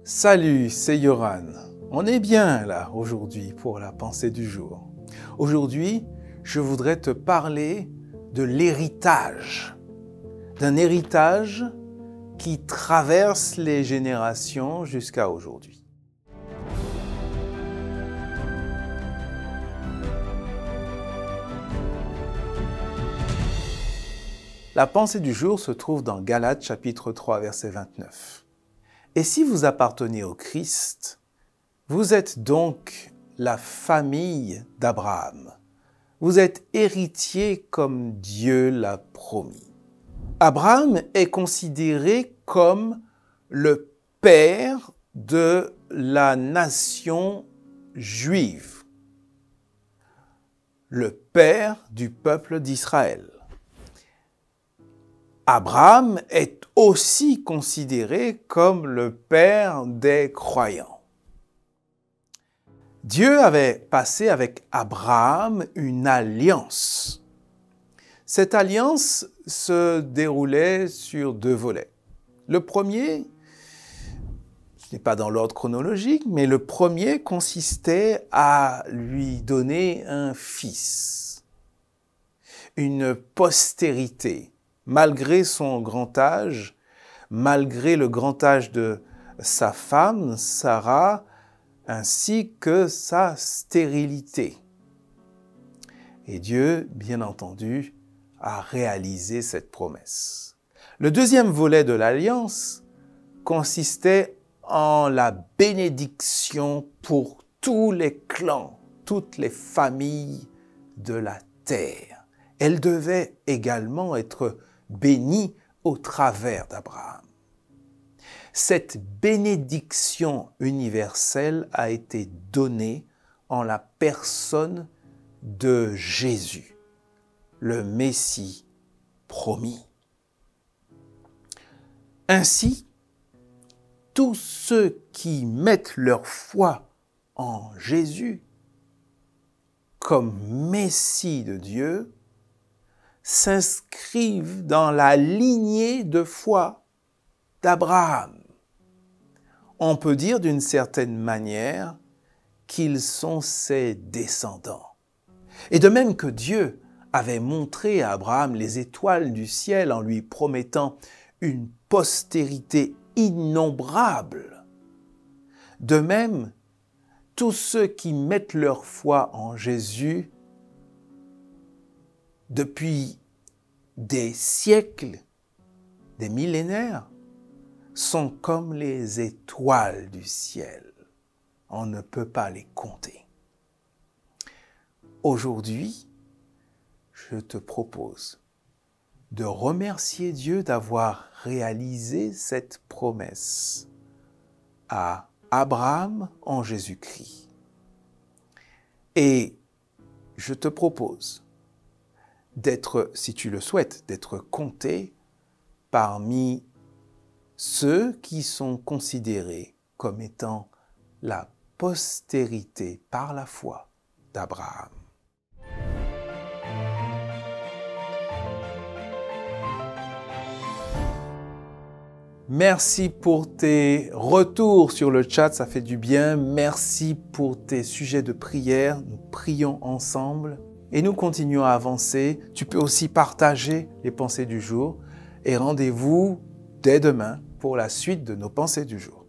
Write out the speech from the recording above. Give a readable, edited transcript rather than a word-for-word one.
Salut, c'est Yoran. On est bien là aujourd'hui pour la pensée du jour. Aujourd'hui, je voudrais te parler de l'héritage. D'un héritage qui traverse les générations jusqu'à aujourd'hui. La pensée du jour se trouve dans Galates chapitre 3 verset 29. Et si vous appartenez au Christ, vous êtes donc la famille d'Abraham. Vous êtes héritier comme Dieu l'a promis. Abraham est considéré comme le père de la nation juive, le père du peuple d'Israël. Abraham est aussi considéré comme le père des croyants. Dieu avait passé avec Abraham une alliance. Cette alliance se déroulait sur deux volets. Le premier, ce n'est pas dans l'ordre chronologique, mais le premier consistait à lui donner un fils, une postérité. Malgré son grand âge, malgré le grand âge de sa femme, Sarah, ainsi que sa stérilité. Et Dieu, bien entendu, a réalisé cette promesse. Le deuxième volet de l'alliance consistait en la bénédiction pour tous les clans, toutes les familles de la terre. Elle devait également être béni au travers d'Abraham. Cette bénédiction universelle a été donnée en la personne de Jésus, le Messie promis. Ainsi, tous ceux qui mettent leur foi en Jésus comme Messie de Dieu s'inscrivent dans la lignée de foi d'Abraham. On peut dire d'une certaine manière qu'ils sont ses descendants. Et de même que Dieu avait montré à Abraham les étoiles du ciel en lui promettant une postérité innombrable, de même, tous ceux qui mettent leur foi en Jésus depuis des siècles, des millénaires, sont comme les étoiles du ciel. On ne peut pas les compter. Aujourd'hui, je te propose de remercier Dieu d'avoir réalisé cette promesse à Abraham en Jésus-Christ. Et je te propose d'être, si tu le souhaites, d'être compté parmi ceux qui sont considérés comme étant la postérité par la foi d'Abraham. Merci pour tes retours sur le chat, ça fait du bien. Merci pour tes sujets de prière. Nous prions ensemble et nous continuons à avancer. Tu peux aussi partager les pensées du jour et rendez-vous dès demain pour la suite de nos pensées du jour.